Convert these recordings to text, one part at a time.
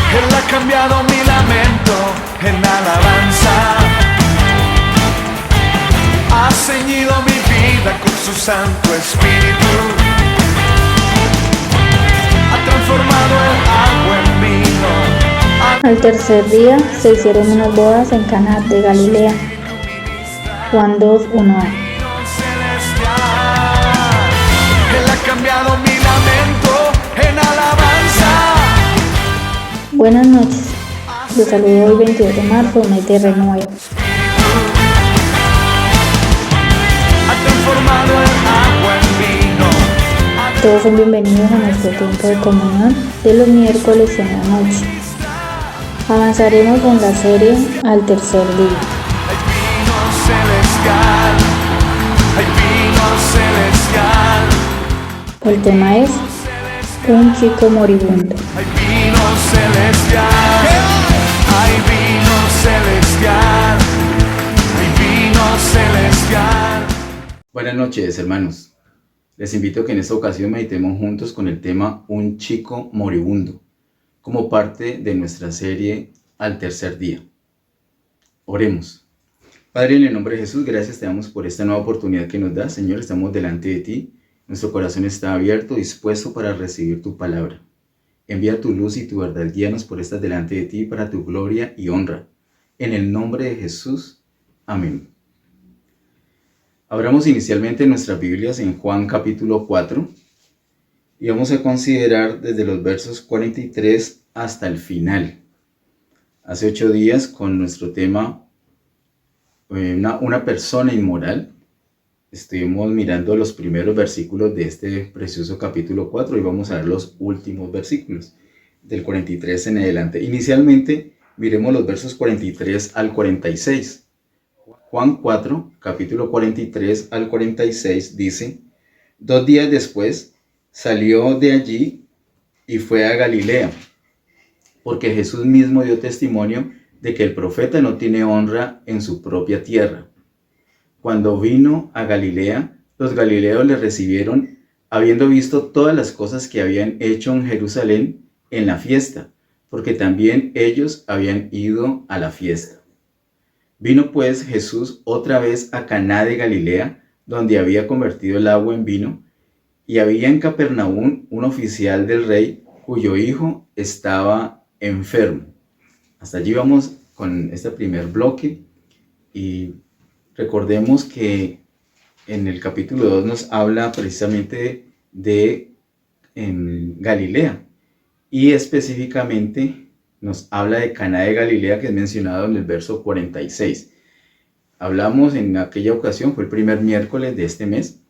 Él ha cambiado mi lamento en alabanza. Ha ceñido mi vida con su Santo Espíritu. Ha transformado el agua en vino. Al tercer día se hicieron unas bodas en Caná de Galilea. Juan 2:1a. Él ha cambiado mi lamento en alabanza. Buenas noches. Los saludo hoy 22 de marzo, mes de renuevo. Ha transformado el agua en vino. Todos son bienvenidos a nuestro tiempo de comunión de los miércoles en la noche. Avanzaremos con la serie al tercer día. Hay vino celestial. Hay vino celestial. El tema es un chico moribundo. Hay vino celestial. Hay vino celestial. Hay vino celestial. Buenas noches, hermanos. Les invito a que en esta ocasión meditemos juntos con el tema Un chico moribundo, como parte de nuestra serie al tercer día. Oremos. Padre, en el nombre de Jesús, gracias te damos por esta nueva oportunidad que nos das. Señor, estamos delante de ti. Nuestro corazón está abierto, dispuesto para recibir tu palabra. Envía tu luz y tu verdad. Guíanos por estas delante de ti para tu gloria y honra. En el nombre de Jesús. Amén. Abramos inicialmente nuestras Biblias en Juan capítulo 4 y vamos a considerar desde los versos 43 hasta el final. Hace 8 días con nuestro tema una persona inmoral. Estuvimos mirando los primeros versículos de este precioso capítulo 4 y vamos a ver los últimos versículos del 43 en adelante. Inicialmente miremos los versos 43 al 46. Juan 4, capítulo 43 al 46 dice: 2 días después salió de allí y fue a Galilea, porque Jesús mismo dio testimonio de que el profeta no tiene honra en su propia tierra. Cuando vino a Galilea, los galileos le recibieron, habiendo visto todas las cosas que habían hecho en Jerusalén en la fiesta, porque también ellos habían ido a la fiesta. Vino pues Jesús otra vez a Caná de Galilea, donde había convertido el agua en vino, y había en Capernaum un oficial del rey, cuyo hijo estaba enfermo. Hasta allí vamos con este primer bloque, y recordemos que en el capítulo 2 nos habla precisamente de Galilea, y específicamente nos habla de Caná de Galilea, que es mencionado en el verso 46. Hablamos en aquella ocasión, fue el primer miércoles de este mes,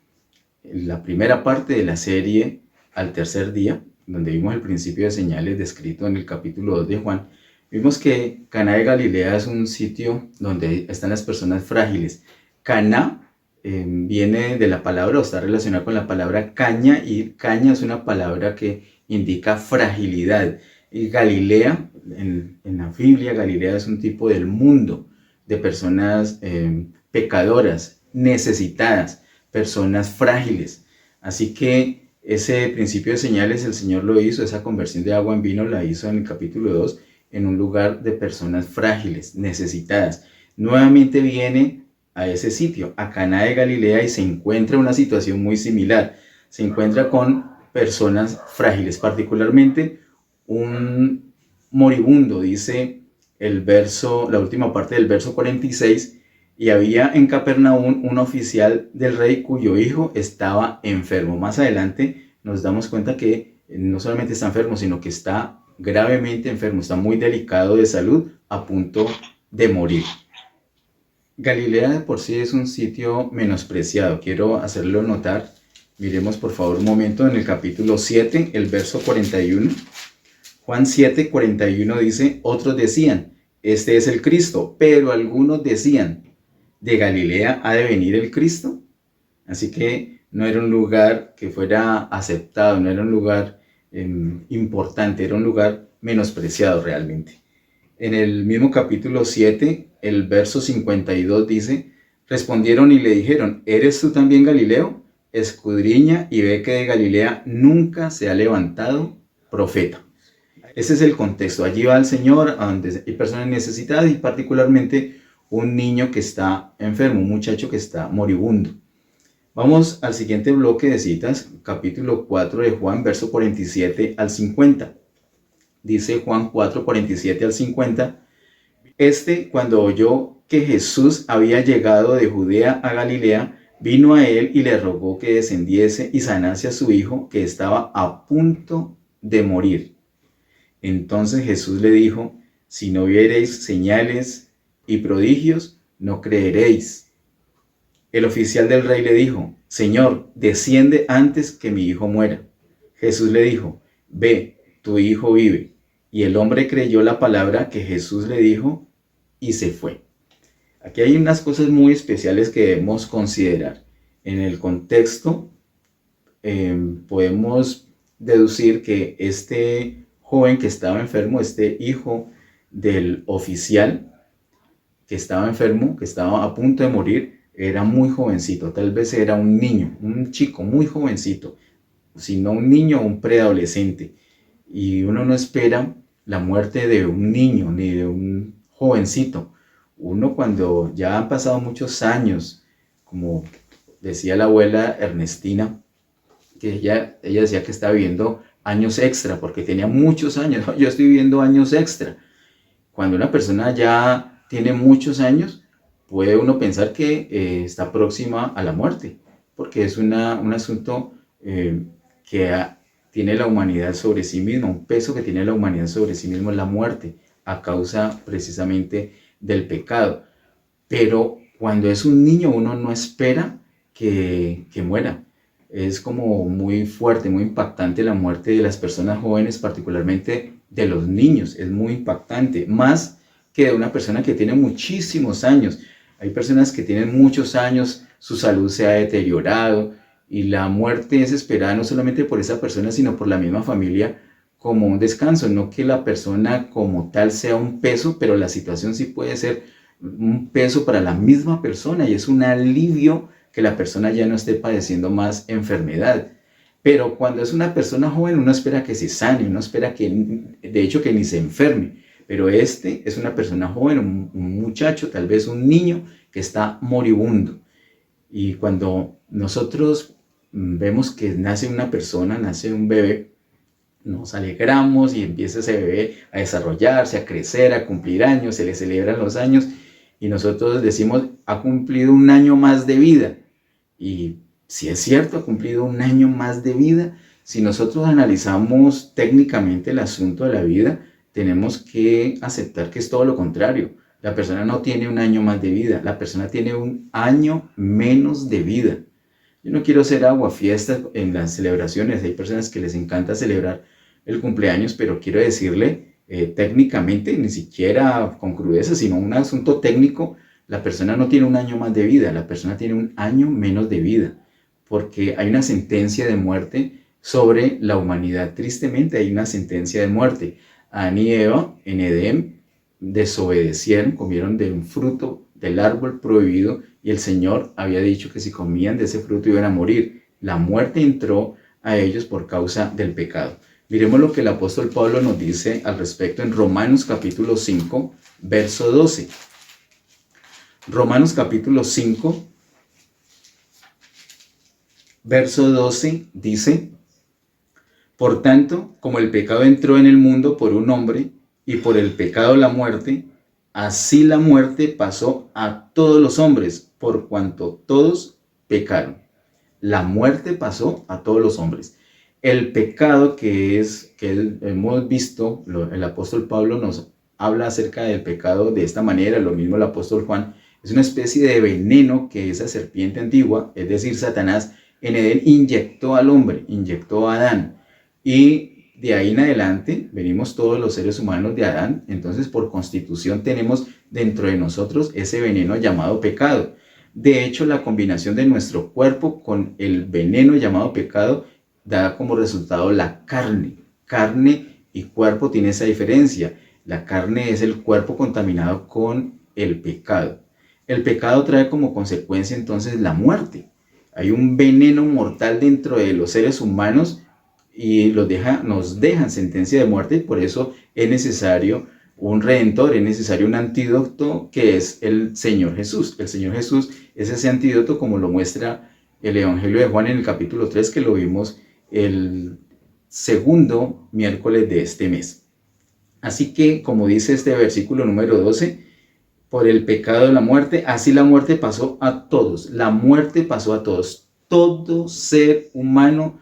la primera parte de la serie al tercer día, donde vimos el principio de señales descrito en el capítulo 2 de Juan. Vimos que Caná de Galilea es un sitio donde están las personas frágiles. Caná viene de la palabra, o está relacionada con la palabra caña, y caña es una palabra que indica fragilidad. Y Galilea, en la Biblia, Galilea es un tipo del mundo, de personas pecadoras, necesitadas, personas frágiles. Así que ese principio de señales el Señor lo hizo, esa conversión de agua en vino la hizo en el capítulo 2, en un lugar de personas frágiles, necesitadas. Nuevamente viene a ese sitio, a Caná de Galilea, y se encuentra una situación muy similar. Se encuentra con personas frágiles, particularmente un moribundo, dice la última parte del verso 46, y había en Capernaum un oficial del rey cuyo hijo estaba enfermo. Más adelante nos damos cuenta que no solamente está enfermo, sino que está gravemente enfermo, está muy delicado de salud, a punto de morir. Galilea de por sí es un sitio menospreciado, quiero hacerlo notar. Miremos por favor un momento en el capítulo 7, el verso 41. Juan 7, 41 dice: otros decían, este es el Cristo, pero algunos decían, ¿de Galilea ha de venir el Cristo? Así que no era un lugar que fuera aceptado, no era un lugar importante, era un lugar menospreciado realmente. En el mismo capítulo 7, el verso 52 dice: respondieron y le dijeron, ¿eres tú también Galileo? Escudriña y ve que de Galilea nunca se ha levantado profeta. Ese es el contexto. Allí va el Señor, a donde hay personas necesitadas y particularmente un niño que está enfermo, un muchacho que está moribundo. Vamos al siguiente bloque de citas, capítulo 4 de Juan, verso 47 al 50. Dice Juan 4, 47 al 50. Cuando oyó que Jesús había llegado de Judea a Galilea, vino a él y le rogó que descendiese y sanase a su hijo, que estaba a punto de morir. Entonces Jesús le dijo: si no viereis señales y prodigios, no creeréis. El oficial del rey le dijo: Señor, desciende antes que mi hijo muera. Jesús le dijo: ve, tu hijo vive. Y el hombre creyó la palabra que Jesús le dijo y se fue. Aquí hay unas cosas muy especiales que debemos considerar. En el contexto, podemos deducir que este joven que estaba enfermo, este hijo del oficial que estaba enfermo, que estaba a punto de morir, era muy jovencito. Tal vez era un niño, un chico muy jovencito, si no un niño, un preadolescente. Y uno no espera la muerte de un niño ni de un jovencito. Uno, cuando ya han pasado muchos años, como decía la abuela Ernestina, que ella decía que estaba viviendo años extra porque tenía muchos años. Yo estoy viviendo años extra. Cuando una persona ya tiene muchos años, puede uno pensar que está próxima a la muerte, porque es un asunto que tiene la humanidad sobre sí misma, un peso que tiene la humanidad sobre sí misma, es la muerte, a causa precisamente del pecado. Pero cuando es un niño, uno no espera que muera. Es como muy fuerte, muy impactante la muerte de las personas jóvenes, particularmente de los niños. Es muy impactante, más que de una persona que tiene muchísimos años. Hay personas que tienen muchos años, su salud se ha deteriorado y la muerte es esperada no solamente por esa persona, sino por la misma familia como un descanso. No que la persona como tal sea un peso, pero la situación sí puede ser un peso para la misma persona y es un alivio que la persona ya no esté padeciendo más enfermedad. Pero cuando es una persona joven, uno espera que se sane, uno espera que, de hecho, que ni se enferme. Pero es una persona joven, un muchacho, tal vez un niño que está moribundo. Y cuando nosotros vemos que nace una persona, nace un bebé, nos alegramos y empieza ese bebé a desarrollarse, a crecer, a cumplir años, se le celebran los años y nosotros decimos: ha cumplido un año más de vida. Y si es cierto, ha cumplido un año más de vida. Si nosotros analizamos técnicamente el asunto de la vida, tenemos que aceptar que es todo lo contrario. La persona no tiene un año más de vida, la persona tiene un año menos de vida. Yo no quiero ser aguafiestas en las celebraciones. Hay personas que les encanta celebrar el cumpleaños, pero quiero decirle, técnicamente, ni siquiera con crudeza, sino un asunto técnico, la persona no tiene un año más de vida, la persona tiene un año menos de vida, porque hay una sentencia de muerte sobre la humanidad. Tristemente hay una sentencia de muerte. Adán y Eva en Edén desobedecieron, comieron de un fruto del árbol prohibido y el Señor había dicho que si comían de ese fruto iban a morir. La muerte entró a ellos por causa del pecado. Miremos lo que el apóstol Pablo nos dice al respecto en Romanos capítulo 5, verso 12. Romanos capítulo 5, verso 12 dice: por tanto, como el pecado entró en el mundo por un hombre, y por el pecado la muerte, así la muerte pasó a todos los hombres, por cuanto todos pecaron. La muerte pasó a todos los hombres. El pecado que hemos visto, el apóstol Pablo nos habla acerca del pecado de esta manera, lo mismo el apóstol Juan, es una especie de veneno que esa serpiente antigua, es decir, Satanás, en Edén inyectó al hombre, inyectó a Adán. Y de ahí en adelante venimos todos los seres humanos de Adán. Entonces, por constitución tenemos dentro de nosotros ese veneno llamado pecado. De hecho, la combinación de nuestro cuerpo con el veneno llamado pecado da como resultado la carne. Carne y cuerpo tiene esa diferencia. La carne es el cuerpo contaminado con el pecado. El pecado trae como consecuencia entonces la muerte. Hay un veneno mortal dentro de los seres humanos y nos dejan sentencia de muerte, y por eso es necesario un redentor, es necesario un antídoto que es el Señor Jesús. El Señor Jesús es ese antídoto, como lo muestra el Evangelio de Juan en el capítulo 3, que lo vimos el segundo miércoles de este mes. Así que, como dice este versículo número 12, por el pecado de la muerte, así la muerte pasó a todos. La muerte pasó a todos. Todo ser humano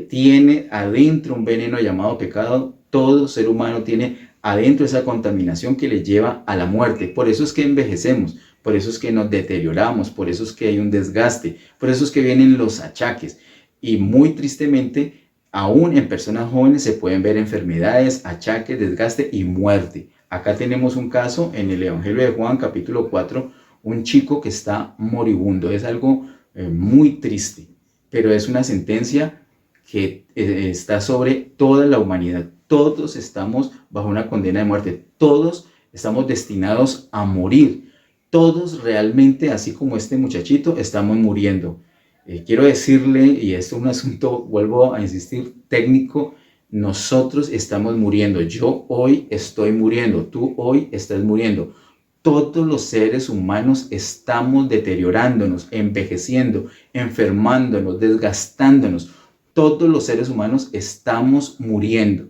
tiene adentro un veneno llamado pecado. Todo ser humano tiene adentro esa contaminación que le lleva a la muerte. Por eso es que envejecemos, por eso es que nos deterioramos, por eso es que hay un desgaste, por eso es que vienen los achaques. Y muy tristemente, aún en personas jóvenes se pueden ver enfermedades, achaques, desgaste y muerte. Acá tenemos un caso en el Evangelio de Juan, capítulo 4, un chico que está moribundo. Es algo muy triste, pero es una sentencia que está sobre toda la humanidad. Todos estamos bajo una condena de muerte. Todos estamos destinados a morir. Todos realmente, así como este muchachito, estamos muriendo. Quiero decirle, y esto es un asunto, vuelvo a insistir, técnico, nosotros estamos muriendo. Yo hoy estoy muriendo. Tú hoy estás muriendo. Todos los seres humanos estamos deteriorándonos, envejeciendo, enfermándonos, desgastándonos. Todos los seres humanos estamos muriendo.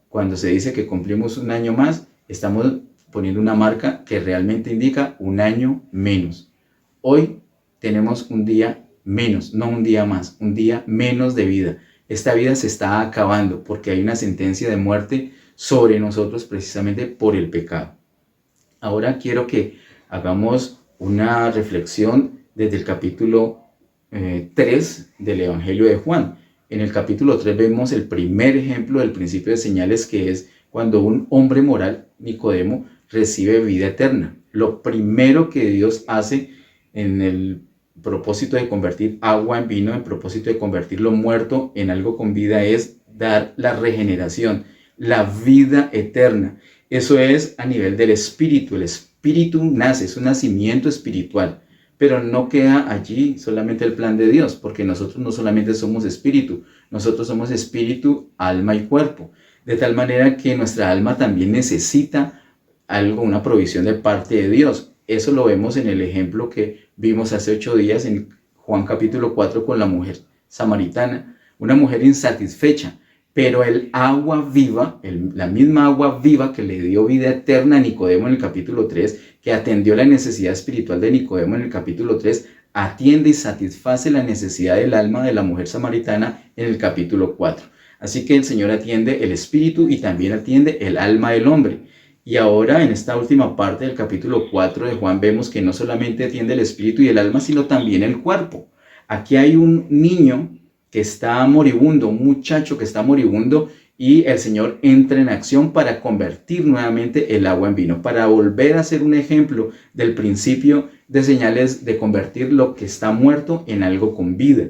Cuando se dice que cumplimos un año más, estamos poniendo una marca que realmente indica un año menos. Hoy tenemos un día menos, no un día más, un día menos de vida. Esta vida se está acabando porque hay una sentencia de muerte sobre nosotros precisamente por el pecado. Ahora quiero que hagamos una reflexión desde el capítulo 3 del Evangelio de Juan. En el capítulo 3 vemos el primer ejemplo del principio de señales, que es cuando un hombre moral, Nicodemo, recibe vida eterna. Lo primero que Dios hace en el propósito de convertir agua en vino, en propósito de convertir lo muerto en algo con vida, es dar la regeneración, la vida eterna. Eso es a nivel del espíritu. El espíritu nace, es un nacimiento espiritual. Pero no queda allí solamente el plan de Dios, porque nosotros no solamente somos espíritu, nosotros somos espíritu, alma y cuerpo. De tal manera que nuestra alma también necesita algo, una provisión de parte de Dios. Eso lo vemos en el ejemplo que vimos hace 8 días en Juan capítulo 4 con la mujer samaritana, una mujer insatisfecha, pero el agua viva, la misma agua viva que le dio vida eterna a Nicodemo en el capítulo 3, que atendió la necesidad espiritual de Nicodemo en el capítulo 3, atiende y satisface la necesidad del alma de la mujer samaritana en el capítulo 4. Así que el Señor atiende el espíritu y también atiende el alma del hombre. Y ahora en esta última parte del capítulo 4 de Juan vemos que no solamente atiende el espíritu y el alma, sino también el cuerpo. Aquí hay un niño que está moribundo, un muchacho que está moribundo, y el Señor entra en acción para convertir nuevamente el agua en vino, para volver a ser un ejemplo del principio de señales de convertir lo que está muerto en algo con vida.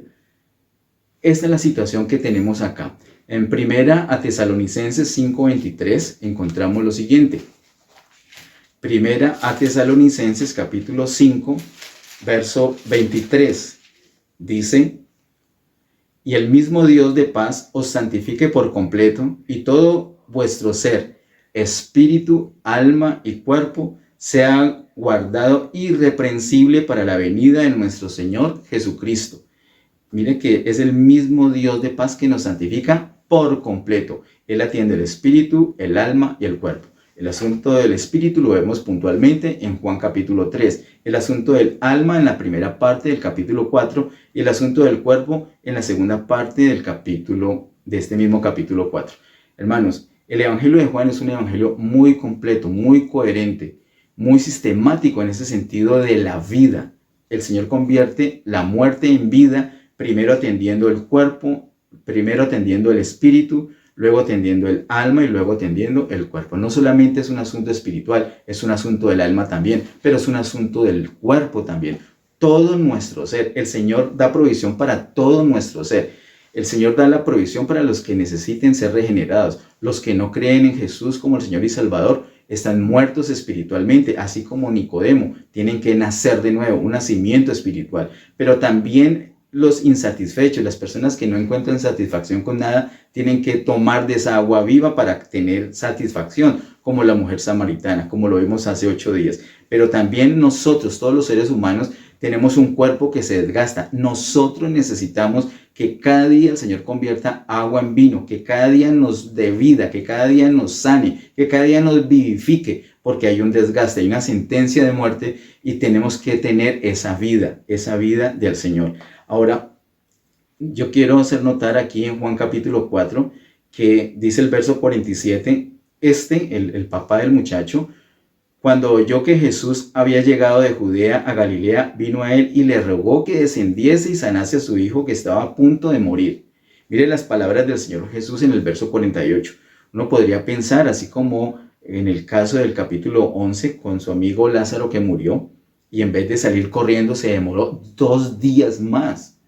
Esta es la situación que tenemos acá. En primera a Tesalonicenses 5:23 encontramos lo siguiente. Primera a Tesalonicenses capítulo 5, verso 23. Dice: y el mismo Dios de paz os santifique por completo, y todo vuestro ser, espíritu, alma y cuerpo, sea guardado irreprensible para la venida de nuestro Señor Jesucristo. Mire que es el mismo Dios de paz que nos santifica por completo. Él atiende el espíritu, el alma y el cuerpo. El asunto del espíritu lo vemos puntualmente en Juan capítulo 3. El asunto del alma en la primera parte del capítulo 4 y el asunto del cuerpo en la segunda parte de este mismo capítulo 4. Hermanos, el Evangelio de Juan es un evangelio muy completo, muy coherente, muy sistemático en ese sentido de la vida. El Señor convierte la muerte en vida, primero atendiendo el cuerpo, primero atendiendo el espíritu, luego atendiendo el alma y luego atendiendo el cuerpo. No solamente es un asunto espiritual, es un asunto del alma también, pero es un asunto del cuerpo también. Todo nuestro ser, el Señor da provisión para todo nuestro ser. El Señor da la provisión para los que necesiten ser regenerados. Los que no creen en Jesús como el Señor y Salvador están muertos espiritualmente, así como Nicodemo. Tienen que nacer de nuevo, un nacimiento espiritual. Pero también los insatisfechos, las personas que no encuentran satisfacción con nada, tienen que tomar de esa agua viva para tener satisfacción, como la mujer samaritana, como lo vimos hace 8 días. Pero también nosotros, todos los seres humanos, tenemos un cuerpo que se desgasta. Nosotros necesitamos que cada día el Señor convierta agua en vino, que cada día nos dé vida, que cada día nos sane, que cada día nos vivifique, porque hay un desgaste, hay una sentencia de muerte y tenemos que tener esa vida del Señor. Ahora, yo quiero hacer notar aquí en Juan capítulo 4 que dice el verso 47, el papá del muchacho, cuando oyó que Jesús había llegado de Judea a Galilea, vino a él y le rogó que descendiese y sanase a su hijo que estaba a punto de morir. Mire las palabras del Señor Jesús en el verso 48. Uno podría pensar, así como en el caso del capítulo 11 con su amigo Lázaro que murió, y en vez de salir corriendo se demoró 2 días más.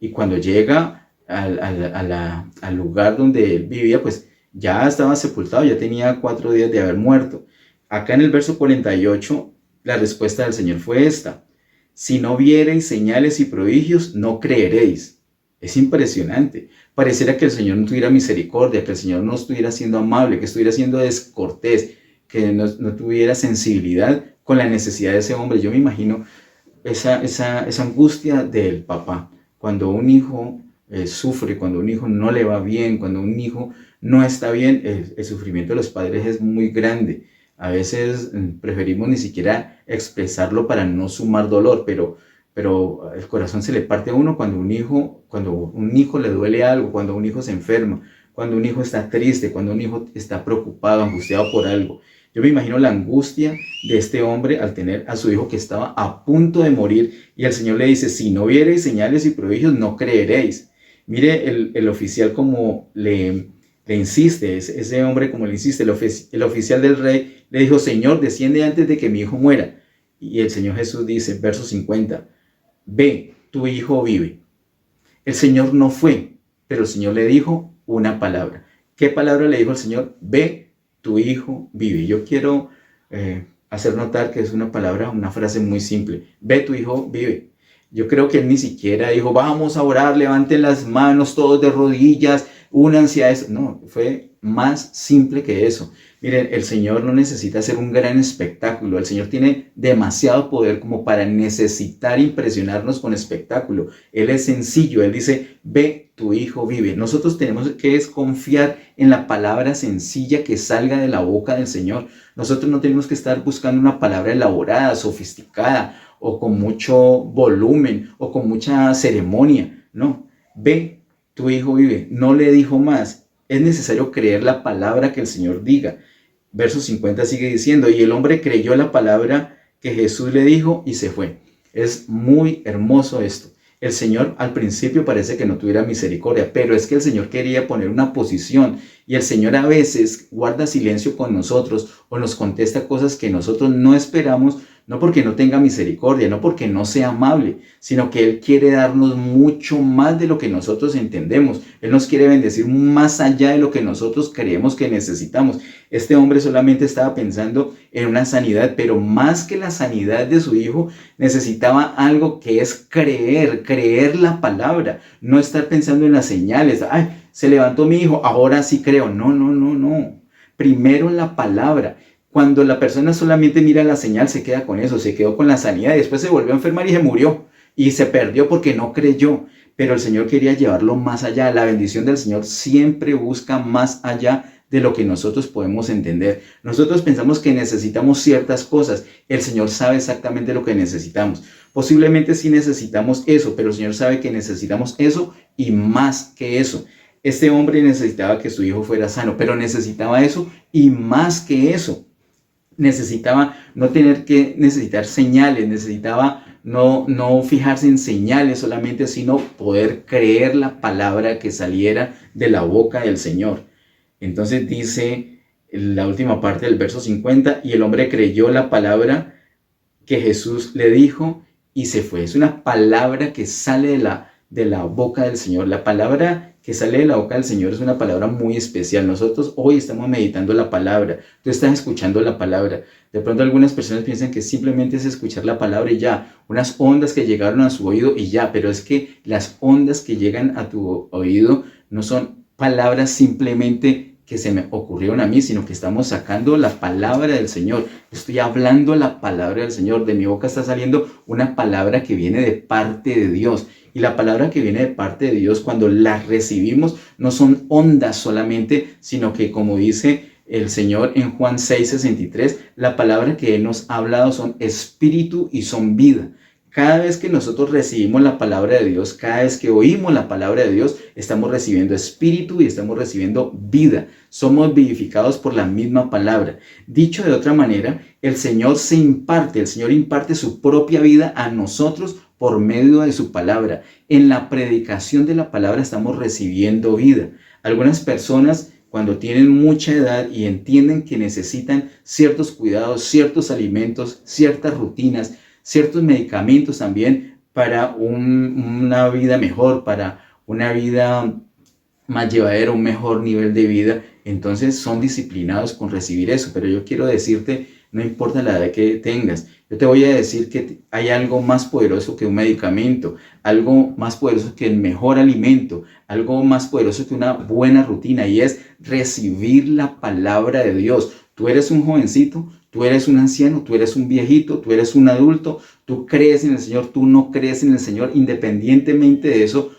Y cuando llega al lugar donde él vivía, pues ya estaba sepultado, ya tenía 4 días de haber muerto. Acá en el verso 48, la respuesta del Señor fue esta: si no viereis señales y prodigios, no creeréis. Es impresionante. Pareciera que el Señor no tuviera misericordia, que el Señor no estuviera siendo amable, que estuviera siendo descortés, que no tuviera sensibilidad con la necesidad de ese hombre. Yo me imagino esa angustia del papá. Cuando un hijo sufre, cuando un hijo no le va bien, cuando un hijo no está bien, el sufrimiento de los padres es muy grande. A veces preferimos ni siquiera expresarlo para no sumar dolor, pero el corazón se le parte a uno cuando un hijo le duele algo, cuando un hijo se enferma, cuando un hijo está triste, cuando un hijo está preocupado, angustiado por algo. Yo me imagino la angustia de este hombre al tener a su hijo que estaba a punto de morir y el Señor le dice: si no viereis señales y prodigios, no creeréis. Mire el oficial como le insiste, ese hombre como le insiste, el oficial del rey le dijo: Señor, desciende antes de que mi hijo muera. Y el Señor Jesús dice, verso 50, ve, tu hijo vive. El Señor no fue, pero el Señor le dijo una palabra. ¿Qué palabra le dijo el Señor? Ve, tu hijo vive. Yo quiero hacer notar que es una frase muy simple. Ve, tu hijo vive. Yo creo que él ni siquiera dijo: vamos a orar, levanten las manos todos de rodillas, únanse a eso. No, fue más simple que eso. Miren, el Señor no necesita hacer un gran espectáculo. El Señor tiene demasiado poder como para necesitar impresionarnos con espectáculo. Él es sencillo. Él dice: ve, tu hijo vive. Nosotros tenemos que confiar en la palabra sencilla que salga de la boca del Señor. Nosotros no tenemos que estar buscando una palabra elaborada, sofisticada, o con mucho volumen, o con mucha ceremonia. No, ve, tu hijo vive. No le dijo más. Es necesario creer la palabra que el Señor diga. Verso 50 sigue diciendo: y el hombre creyó la palabra que Jesús le dijo y se fue. Es muy hermoso esto. El Señor al principio parece que no tuviera misericordia, pero es que el Señor quería poner una posición, y el Señor a veces guarda silencio con nosotros o nos contesta cosas que nosotros no esperamos, no porque no tenga misericordia, no porque no sea amable, sino que Él quiere darnos mucho más de lo que nosotros entendemos. Él nos quiere bendecir más allá de lo que nosotros creemos que necesitamos. Este hombre solamente estaba pensando en una sanidad, pero más que la sanidad de su hijo, necesitaba algo que es creer la palabra, no estar pensando en las señales. Ay, se levantó mi hijo, ahora sí creo. No. Primero la palabra. Cuando la persona solamente mira la señal, se queda con eso, se quedó con la sanidad y después se volvió a enfermar y se murió y se perdió porque no creyó. Pero el Señor quería llevarlo más allá. La bendición del Señor siempre busca más allá de lo que nosotros podemos entender. Nosotros pensamos que necesitamos ciertas cosas. El Señor sabe exactamente lo que necesitamos. Posiblemente sí necesitamos eso, pero el Señor sabe que necesitamos eso y más que eso. Este hombre necesitaba que su hijo fuera sano, pero necesitaba eso y más que eso. Necesitaba no tener que necesitar señales, necesitaba no fijarse en señales solamente, sino poder creer la palabra que saliera de la boca del Señor. Entonces dice la última parte del verso 50, y el hombre creyó la palabra que Jesús le dijo y se fue. Es una palabra que sale de la boca del Señor. La palabra que sale de la boca del Señor es una palabra muy especial. Nosotros hoy estamos meditando la palabra, tú estás escuchando la palabra. De pronto algunas personas piensan que simplemente es escuchar la palabra y ya, unas ondas que llegaron a su oído y ya, pero es que las ondas que llegan a tu oído no son palabras simplemente que se me ocurrieron a mí, sino que estamos sacando la palabra del Señor. Estoy hablando la palabra del Señor. De mi boca está saliendo una palabra que viene de parte de Dios. Y la palabra que viene de parte de Dios, cuando la recibimos, no son ondas solamente, sino que, como dice el Señor en Juan 6:63, la palabra que Él nos ha hablado son espíritu y son vida. Cada vez que nosotros recibimos la palabra de Dios, cada vez que oímos la palabra de Dios, estamos recibiendo espíritu y estamos recibiendo vida. Somos vivificados por la misma palabra. Dicho de otra manera, el Señor imparte su propia vida a nosotros por medio de su palabra. En la predicación de la palabra estamos recibiendo vida. Algunas personas, cuando tienen mucha edad y entienden que necesitan ciertos cuidados, ciertos alimentos, ciertas rutinas, ciertos medicamentos también para una vida mejor, para una vida más llevadera, un mejor nivel de vida, entonces son disciplinados con recibir eso. Pero yo quiero decirte, no importa la edad que tengas, yo te voy a decir que hay algo más poderoso que un medicamento, algo más poderoso que el mejor alimento, algo más poderoso que una buena rutina, y es recibir la palabra de Dios. Tú eres un jovencito, tú eres un anciano, tú eres un viejito, tú eres un adulto, tú crees en el Señor, tú no crees en el Señor, independientemente de eso,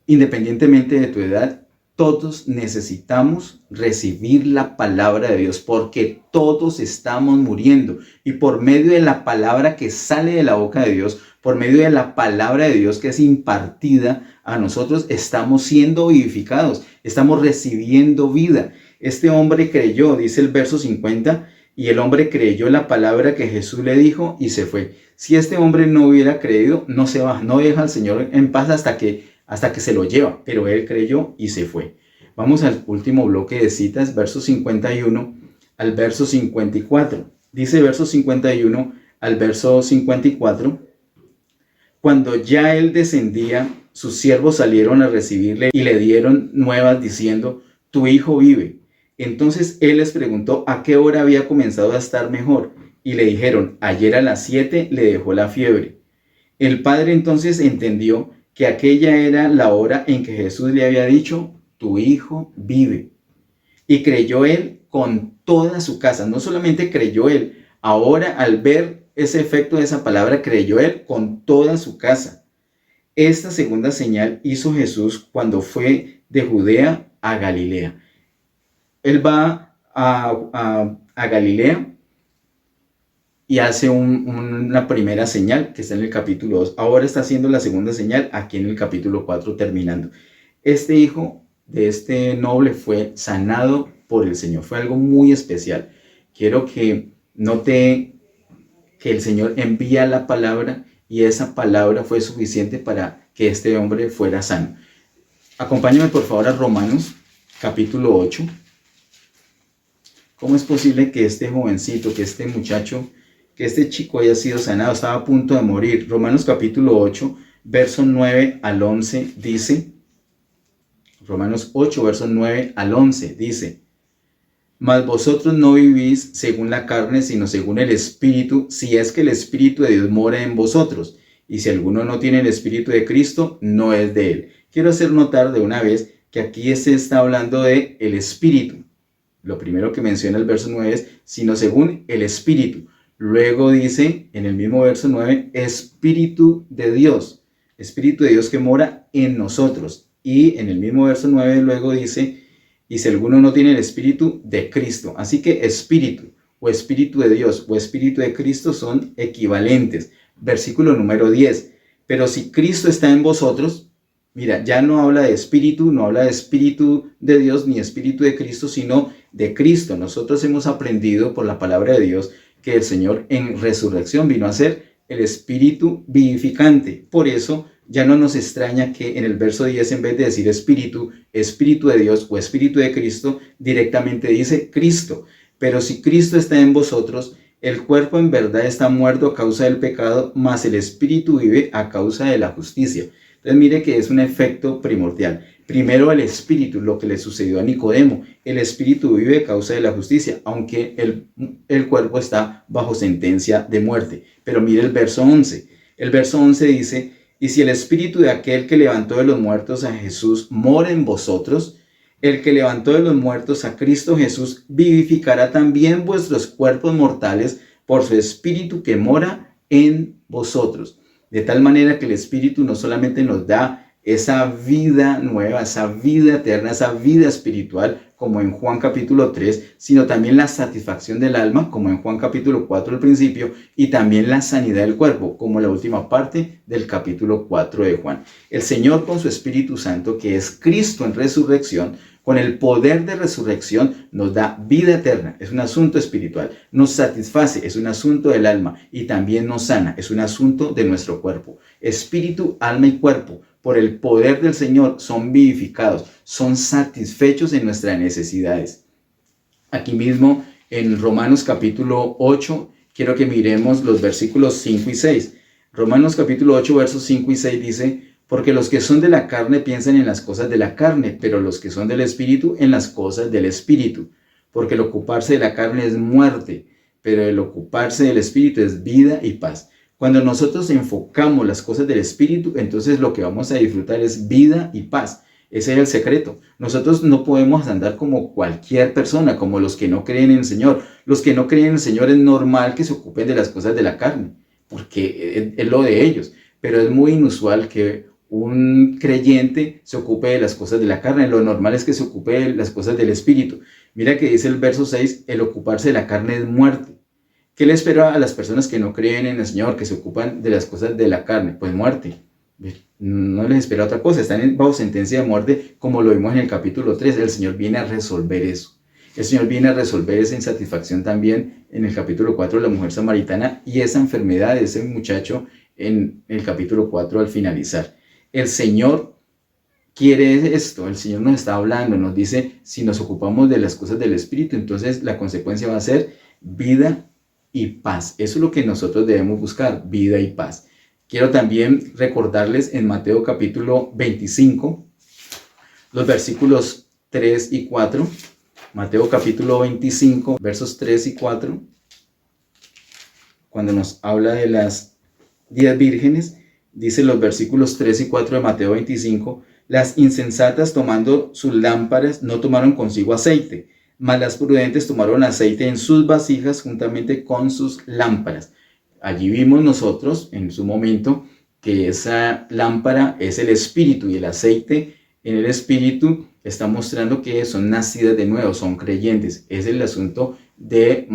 independientemente de tu edad, todos necesitamos recibir la palabra de Dios, porque todos estamos muriendo, y por medio de la palabra que sale de la boca de Dios, por medio de la palabra de Dios que es impartida a nosotros, estamos siendo vivificados, estamos recibiendo vida. Este hombre creyó, dice el verso 50, y el hombre creyó la palabra que Jesús le dijo y se fue. Si este hombre no hubiera creído, no se va, no deja al Señor en paz hasta que se lo lleva, pero él creyó y se fue. Vamos al último bloque de citas, verso 51 al verso 54. Dice verso 51 al verso 54, cuando ya él descendía, sus siervos salieron a recibirle y le dieron nuevas diciendo, tu hijo vive. Entonces él les preguntó a qué hora había comenzado a estar mejor, y le dijeron, ayer a las 7 le dejó la fiebre. El padre entonces entendió que aquella era la hora en que Jesús le había dicho, tu hijo vive. Y creyó él con toda su casa. No solamente creyó él, ahora al ver ese efecto de esa palabra, creyó él con toda su casa. Esta segunda señal hizo Jesús cuando fue de Judea a Galilea. Él va a Galilea y hace una primera señal que está en el capítulo 2. Ahora está haciendo la segunda señal aquí en el capítulo 4 terminando. Este hijo de este noble fue sanado por el Señor. Fue algo muy especial. Quiero que note que el Señor envía la palabra y esa palabra fue suficiente para que este hombre fuera sano. Acompáñame por favor a Romanos capítulo 8. ¿Cómo es posible que este jovencito, que este muchacho, que este chico haya sido sanado? Estaba a punto de morir. Romanos capítulo 8, verso 9 al 11 dice, Romanos 8, verso 9 al 11 dice, mas vosotros no vivís según la carne, sino según el Espíritu, si es que el Espíritu de Dios mora en vosotros. Y si alguno no tiene el Espíritu de Cristo, no es de él. Quiero hacer notar de una vez que aquí se está hablando de el Espíritu. Lo primero que menciona el verso 9 es, sino según el Espíritu. Luego dice, en el mismo verso 9, Espíritu de Dios que mora en nosotros. Y en el mismo verso 9 luego dice, y si alguno no tiene el Espíritu de Cristo. Así que Espíritu, o Espíritu de Dios, o Espíritu de Cristo son equivalentes. Versículo número 10, pero si Cristo está en vosotros, mira, ya no habla de Espíritu, no habla de Espíritu de Dios, ni Espíritu de Cristo, sino de Cristo. Nosotros hemos aprendido por la palabra de Dios que el Señor en resurrección vino a ser el Espíritu vivificante. Por eso ya no nos extraña que en el verso 10, en vez de decir Espíritu, Espíritu de Dios o Espíritu de Cristo, directamente dice Cristo. Pero si Cristo está en vosotros, el cuerpo en verdad está muerto a causa del pecado, mas el Espíritu vive a causa de la justicia. Entonces mire que es un efecto primordial. Primero el espíritu, lo que le sucedió a Nicodemo. El espíritu vive a causa de la justicia, aunque el cuerpo está bajo sentencia de muerte. Pero mire el verso 11. El verso 11 dice: y si el espíritu de aquel que levantó de los muertos a Jesús mora en vosotros, el que levantó de los muertos a Cristo Jesús vivificará también vuestros cuerpos mortales por su espíritu que mora en vosotros. De tal manera que el espíritu no solamente nos da esa vida nueva, esa vida eterna, esa vida espiritual, como en Juan capítulo 3, sino también la satisfacción del alma, como en Juan capítulo 4 al principio, y también la sanidad del cuerpo, como la última parte del capítulo 4 de Juan. El Señor con su Espíritu Santo, que es Cristo en resurrección, con el poder de resurrección nos da vida eterna, es un asunto espiritual, nos satisface, es un asunto del alma, y también nos sana, es un asunto de nuestro cuerpo. Espíritu, alma y cuerpo, por el poder del Señor, son vivificados, son satisfechos en nuestras necesidades. Aquí mismo en Romanos capítulo 8, quiero que miremos los versículos 5 y 6. Romanos capítulo 8, versos 5 y 6 dice: porque los que son de la carne piensan en las cosas de la carne, pero los que son del Espíritu en las cosas del Espíritu. Porque el ocuparse de la carne es muerte, pero el ocuparse del Espíritu es vida y paz. Cuando nosotros enfocamos las cosas del Espíritu, entonces lo que vamos a disfrutar es vida y paz. Ese es el secreto. Nosotros no podemos andar como cualquier persona, como los que no creen en el Señor. Los que no creen en el Señor es normal que se ocupen de las cosas de la carne, porque es lo de ellos. Pero es muy inusual que un creyente se ocupe de las cosas de la carne. Lo normal es que se ocupe de las cosas del Espíritu. Mira que dice el verso 6, el ocuparse de la carne es muerte. ¿Qué le espera a las personas que no creen en el Señor, que se ocupan de las cosas de la carne? Pues muerte. No les espera otra cosa, están bajo sentencia de muerte, como lo vimos en el capítulo 3. El Señor viene a resolver eso. El Señor viene a resolver esa insatisfacción también en el capítulo 4 de la mujer samaritana y esa enfermedad de ese muchacho en el capítulo 4 al finalizar. El Señor quiere esto, el Señor nos está hablando, nos dice, si nos ocupamos de las cosas del Espíritu, entonces la consecuencia va a ser vida y paz. Eso es lo que nosotros debemos buscar, vida y paz. Quiero también recordarles en Mateo capítulo 25, los versículos 3 y 4. Mateo capítulo 25, versos 3 y 4. Cuando nos habla de las 10 vírgenes, dice los versículos 3 y 4 de Mateo 25, las insensatas tomando sus lámparas no tomaron consigo aceite, mas las prudentes tomaron aceite en sus vasijas juntamente con sus lámparas. Allí vimos nosotros en su momento que esa lámpara es el Espíritu y el aceite en el Espíritu está mostrando que son nacidas de nuevo, son creyentes. Es el asunto de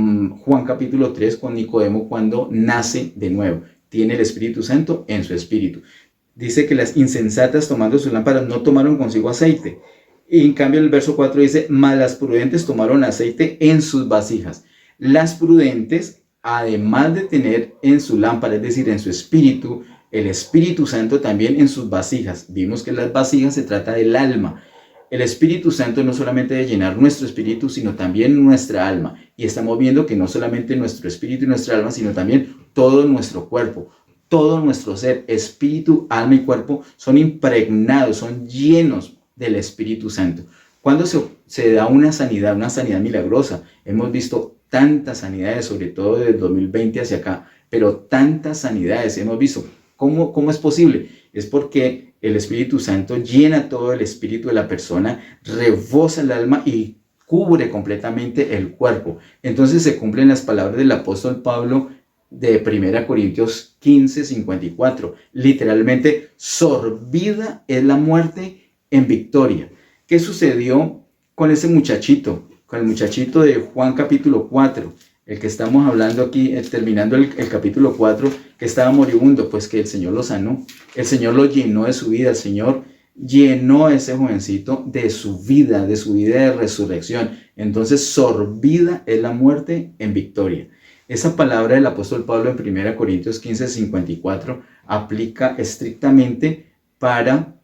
Juan capítulo 3 con Nicodemo cuando nace de nuevo. Tiene el Espíritu Santo en su espíritu. Dice que las insensatas tomando sus lámparas no tomaron consigo aceite. Y en cambio el verso 4 dice, mas las prudentes tomaron aceite en sus vasijas. Las prudentes, además de tener en su lámpara, es decir, en su espíritu, el Espíritu Santo también en sus vasijas. Vimos que las vasijas se trata del alma. El Espíritu Santo no solamente de llenar nuestro espíritu, sino también nuestra alma. Y estamos viendo que no solamente nuestro espíritu y nuestra alma, sino también todo nuestro cuerpo, todo nuestro ser, espíritu, alma y cuerpo, son impregnados, son llenos del Espíritu Santo. Cuando se da una sanidad milagrosa, hemos visto tantas sanidades, sobre todo desde el 2020 hacia acá, pero tantas sanidades hemos visto. ¿Cómo es posible? Es porque el Espíritu Santo llena todo el espíritu de la persona, rebosa el alma y cubre completamente el cuerpo. Entonces se cumplen las palabras del apóstol Pablo de 1 Corintios 15:54. Literalmente, sorbida es la muerte en victoria. ¿Qué sucedió con ese muchachito? Con el muchachito de Juan capítulo 4. El que estamos hablando aquí, terminando el capítulo 4, que estaba moribundo, pues que el Señor lo sanó. El Señor lo llenó de su vida. El Señor llenó a ese jovencito de su vida de resurrección. Entonces, sorbida es la muerte en victoria. Esa palabra del apóstol Pablo en 1 Corintios 15:54 aplica estrictamente para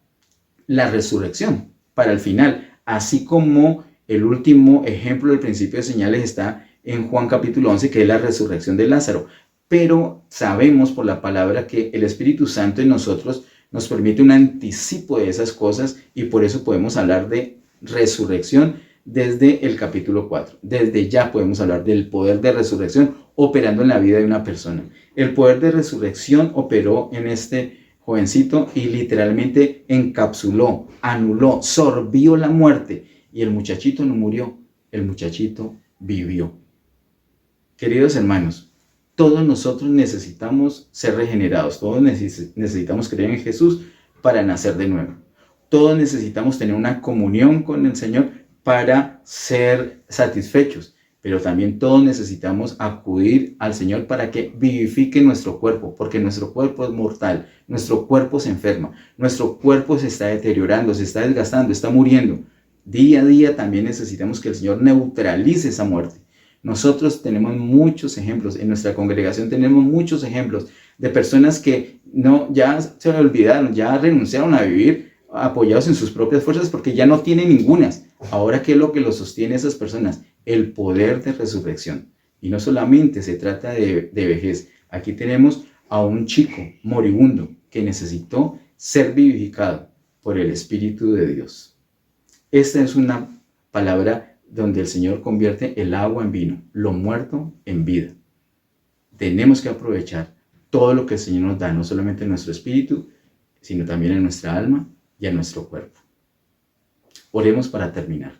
la resurrección, para el final. Así como el último ejemplo del principio de señales está en Juan capítulo 11, que es la resurrección de Lázaro. Pero sabemos por la palabra que el Espíritu Santo en nosotros nos permite un anticipo de esas cosas y por eso podemos hablar de resurrección desde el capítulo 4. Desde ya podemos hablar del poder de resurrección operando en la vida de una persona. El poder de resurrección operó en este jovencito y literalmente encapsuló, anuló, sorbió la muerte y el muchachito no murió, el muchachito vivió. Queridos hermanos, todos nosotros necesitamos ser regenerados, todos necesitamos creer en Jesús para nacer de nuevo. Todos necesitamos tener una comunión con el Señor para ser satisfechos, pero también todos necesitamos acudir al Señor para que vivifique nuestro cuerpo, porque nuestro cuerpo es mortal, nuestro cuerpo se enferma, nuestro cuerpo se está deteriorando, se está desgastando, está muriendo. Día a día también necesitamos que el Señor neutralice esa muerte. Nosotros tenemos muchos ejemplos, en nuestra congregación tenemos muchos ejemplos de personas que ya se olvidaron, ya renunciaron a vivir apoyados en sus propias fuerzas porque ya no tienen ningunas. Ahora, ¿qué es lo que los sostiene a esas personas? El poder de resurrección. Y no solamente se trata de vejez. Aquí tenemos a un chico moribundo que necesitó ser vivificado por el Espíritu de Dios. Esta es una palabra donde el Señor convierte el agua en vino, lo muerto en vida. Tenemos que aprovechar todo lo que el Señor nos da, no solamente en nuestro espíritu, sino también en nuestra alma y en nuestro cuerpo. Oremos para terminar.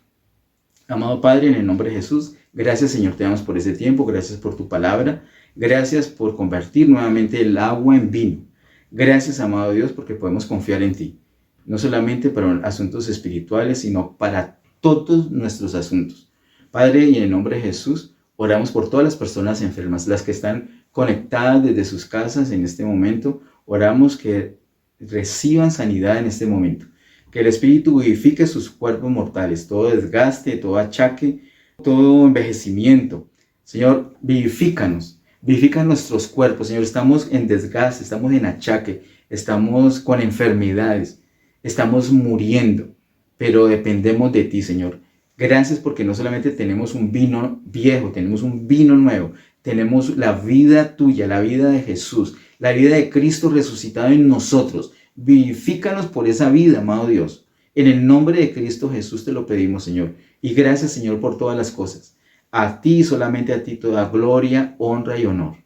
Amado Padre, en el nombre de Jesús, gracias Señor, te damos por ese tiempo, gracias por tu palabra, gracias por convertir nuevamente el agua en vino. Gracias, amado Dios, porque podemos confiar en ti, no solamente para asuntos espirituales, sino para todos nuestros asuntos. Padre, y en el nombre de Jesús, oramos por todas las personas enfermas, las que están conectadas desde sus casas en este momento. Oramos que reciban sanidad en este momento, que el Espíritu vivifique sus cuerpos mortales, todo desgaste, todo achaque, todo envejecimiento. Señor, vivifícanos, vivifica nuestros cuerpos. Señor, estamos en desgaste, estamos en achaque, estamos con enfermedades, estamos muriendo, pero dependemos de ti, Señor. Gracias porque no solamente tenemos un vino viejo, tenemos un vino nuevo, tenemos la vida tuya, la vida de Jesús, la vida de Cristo resucitado en nosotros. Vivifícanos por esa vida, amado Dios. En el nombre de Cristo Jesús te lo pedimos, Señor. Y gracias, Señor, por todas las cosas. A ti, solamente a ti, toda gloria, honra y honor.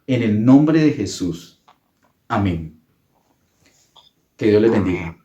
En el nombre de Jesús. Amén. Que Dios les bendiga.